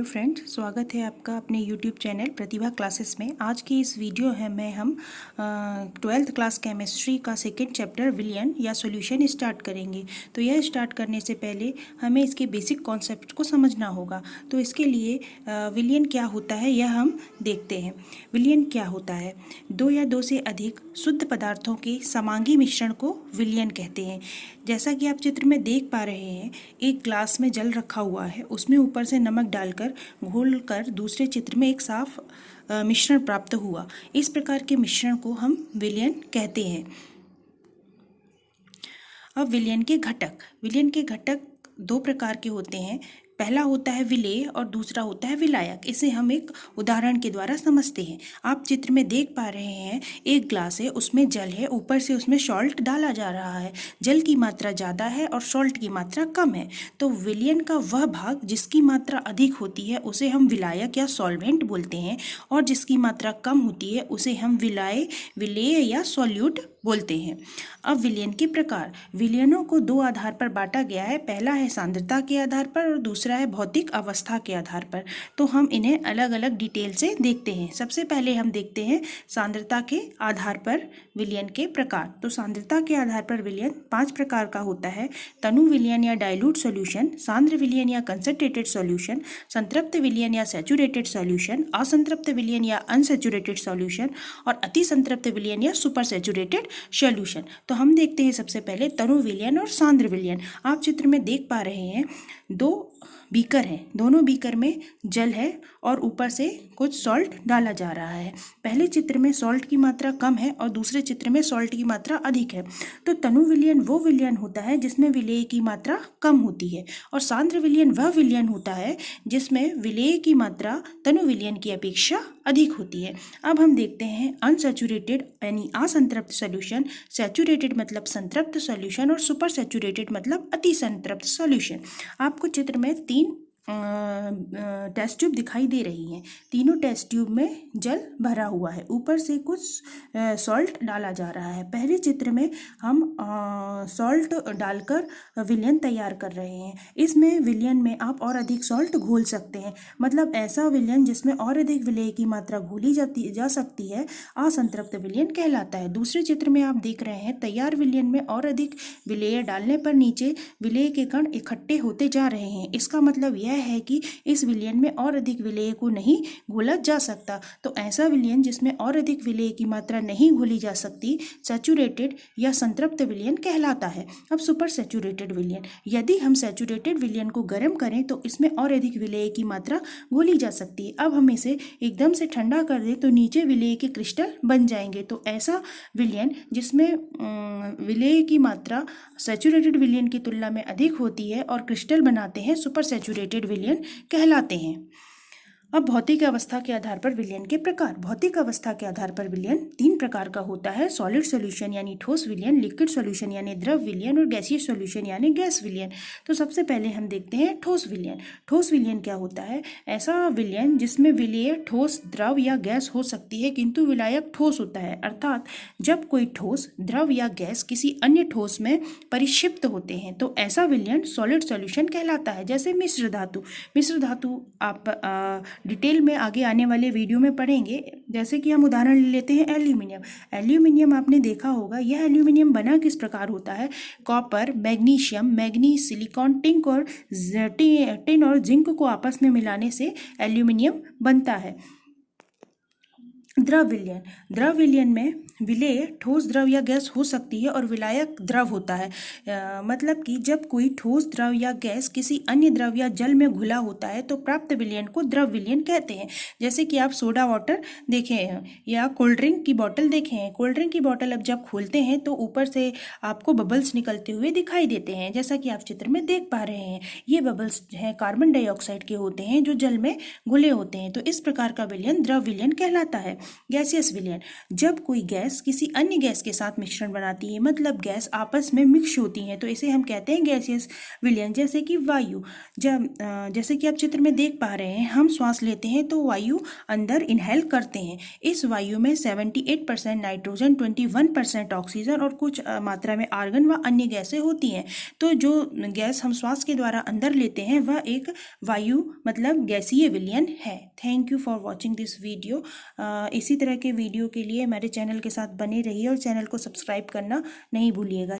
Hello friends, स्वागत है आपका अपने यूट्यूब चैनल प्रतिभा क्लासेस में। आज की इस वीडियो में हम 12th क्लास केमिस्ट्री का सेकेंड चैप्टर विलयन या सॉल्यूशन स्टार्ट करेंगे। तो यह स्टार्ट करने से पहले हमें इसके बेसिक कॉन्सेप्ट को समझना होगा। तो इसके लिए विलयन क्या होता है यह हम देखते हैं। विलयन क्या होता है? दो या दो से अधिक शुद्ध पदार्थों के समांगी मिश्रण को विलयन कहते हैं। जैसा कि आप चित्र में देख पा रहे हैं, एक ग्लास में जल रखा हुआ है, उसमें ऊपर से नमक डालकर घोलकर दूसरे चित्र में एक साफ मिश्रण प्राप्त हुआ। इस प्रकार के मिश्रण को हम विलयन कहते हैं। अब विलयन के घटक दो प्रकार के होते हैं। पहला होता है विलेय और दूसरा होता है विलायक। इसे हम एक उदाहरण के द्वारा समझते हैं। आप चित्र में देख पा रहे हैं, एक ग्लास है, उसमें जल है, ऊपर से उसमें सॉल्ट डाला जा रहा है। जल की मात्रा ज़्यादा है और सॉल्ट की मात्रा कम है। तो विलयन का वह भाग जिसकी मात्रा अधिक होती है उसे हम विलायक या सॉल्वेंट बोलते हैं, और जिसकी मात्रा कम होती है उसे हम विलेय या सॉल्यूट बोलते हैं। अब विलयन के प्रकार। विलयनों को दो आधार पर बांटा गया है। पहला है सांद्रता के आधार पर और दूसरा है भौतिक अवस्था के आधार पर। तो हम इन्हें अलग अलग डिटेल से देखते हैं। सबसे पहले हम देखते हैं सांद्रता के आधार पर विलयन के प्रकार। तो सांद्रता के आधार पर विलयन 5 प्रकार का होता है। तनु विलयन या डाइल्यूट सॉल्यूशन, सांद्र विलयन या कंसंट्रेटेड सॉल्यूशन, संतृप्त विलयन या सैचुरेटेड सॉल्यूशन, असंतृप्त विलयन या अनसैचुरेटेड सॉल्यूशन और अति संतृप्त विलयन या सुपर सैचुरेटेड सॉल्यूशन। तो हम देखते हैं सबसे पहले तनु विलयन और सांद्र विलयन। आप चित्र में देख पा रहे हैं, दो बीकर हैं, दोनों बीकर में जल है और ऊपर से कुछ सॉल्ट डाला जा रहा है। पहले चित्र में सॉल्ट की मात्रा कम है और दूसरे चित्र में सॉल्ट की मात्रा अधिक है। तो तनु विलयन वो विलयन होता है जिसमें विलेय की मात्रा कम होती है, और सांद्र विलयन वह विलयन होता है जिसमें विलेय की मात्रा तनु विलयन की अपेक्षा अधिक होती है। अब हम देखते हैं अनसैचुरेटेड यानी असंतृप्त सॉल्यूशन, सैचुरेटेड मतलब संतृप्त सॉल्यूशन और सुपर सैचुरेटेड मतलब अति संतृप्त सॉल्यूशन। आपको चित्र में 3 टेस्ट ट्यूब दिखाई दे रही हैं। तीनों टेस्ट ट्यूब में जल भरा हुआ है, ऊपर से कुछ सॉल्ट डाला जा रहा है। पहले चित्र में हम सॉल्ट डालकर विलयन तैयार कर रहे हैं। इसमें विलयन में आप और अधिक सॉल्ट घोल सकते हैं, मतलब ऐसा विलयन जिसमें और अधिक विलेय की मात्रा घोली जा सकती है असंतृप्त विलयन कहलाता है। दूसरे चित्र में आप देख रहे हैं, तैयार विलयन में और अधिक विलेय डालने पर नीचे विलेय के कण इकट्ठे होते जा रहे हैं। इसका मतलब यह है कि इस विलयन में और अधिक विलेय को नहीं घोला जा सकता। तो ऐसा विलयन जिसमें और अधिक विलेय की मात्रा नहीं घोली जा सकती सैचुरेटेड या संतृप्त विलयन कहलाता है। अब सुपर सैचुरेटेड विलयन, यदि हम सैचुरेटेड विलयन को गर्म करें तो इसमें और अधिक विलेय की मात्रा घोली जा सकती है। अब हम इसे एकदम से ठंडा कर दें तो नीचे विलेय के क्रिस्टल बन जाएंगे। तो ऐसा विलयन जिसमें विलेय की मात्रा सैचुरेटेड विलयन की तुलना में अधिक होती है और क्रिस्टल बनाते हैं, सुपर सैचुरेटेड विलयन कहलाते हैं। अब भौतिक अवस्था के आधार पर विलयन के प्रकार। भौतिक अवस्था के आधार पर विलयन 3 प्रकार का होता है। सॉलिड सॉल्यूशन यानी ठोस विलयन, लिक्विड सॉल्यूशन यानी द्रव विलयन और गैसीय सॉल्यूशन यानी गैस विलयन। तो सबसे पहले हम देखते हैं ठोस विलयन। ठोस विलयन क्या होता है? ऐसा विलयन जिसमें विलेय ठोस, द्रव या गैस हो सकती है किंतु विलायक ठोस होता है। अर्थात जब कोई ठोस, द्रव या गैस किसी अन्य ठोस में परिक्षिप्त होते हैं तो ऐसा विलयन सॉलिड सॉल्यूशन कहलाता है। जैसे मिश्र धातु आप डिटेल में आगे आने वाले वीडियो में पढ़ेंगे। जैसे कि हम उदाहरण ले लेते हैं एल्यूमिनियम आपने देखा होगा। यह एल्यूमिनियम बना किस प्रकार होता है? Copper, magnesium, manganese, silicon, tin और जिंक को आपस में मिलाने से एल्यूमिनियम बनता है। द्रव विलयन में विलेय ठोस, द्रव या गैस हो सकती है और विलायक द्रव होता है। मतलब कि जब कोई ठोस, द्रव या गैस किसी अन्य द्रव या जल में घुला होता है तो प्राप्त विलयन को द्रव विलयन कहते हैं। जैसे कि आप सोडा वाटर देखे हैं या कोल्ड ड्रिंक की बोतल देखे हैं। कोल्ड ड्रिंक की बोतल अब जब खोलते हैं तो ऊपर से आपको बबल्स निकलते हुए दिखाई देते हैं, जैसा कि आप चित्र में देख पा रहे हैं। ये बबल्स हैं कार्बन डाइऑक्साइड के होते हैं जो जल में घुले होते हैं। तो इस प्रकार का विलयन द्रव विलयन कहलाता है। गैसियस विलयन, जब कोई गैस किसी अन्य गैस के साथ मिश्रण बनाती है, मतलब गैस आपस में मिक्स होती हैं, तो इसे हम कहते हैं गैसियस विलयन। जैसे कि वायु, जैसे कि आप चित्र में देख पा रहे हैं, हम श्वास लेते हैं तो वायु अंदर इनहेल करते हैं। इस वायु में 78% नाइट्रोजन, 21% ऑक्सीजन और कुछ मात्रा में आर्गन व अन्य गैसें होती हैं। तो जो गैस हम श्वास के द्वारा अंदर लेते हैं वह एक वायु मतलब गैसीय विलयन है। Thank you for watching this video. इसी तरह के वीडियो के लिए हमारे चैनल के साथ बने रहिए और चैनल को सब्सक्राइब करना नहीं भूलिएगा।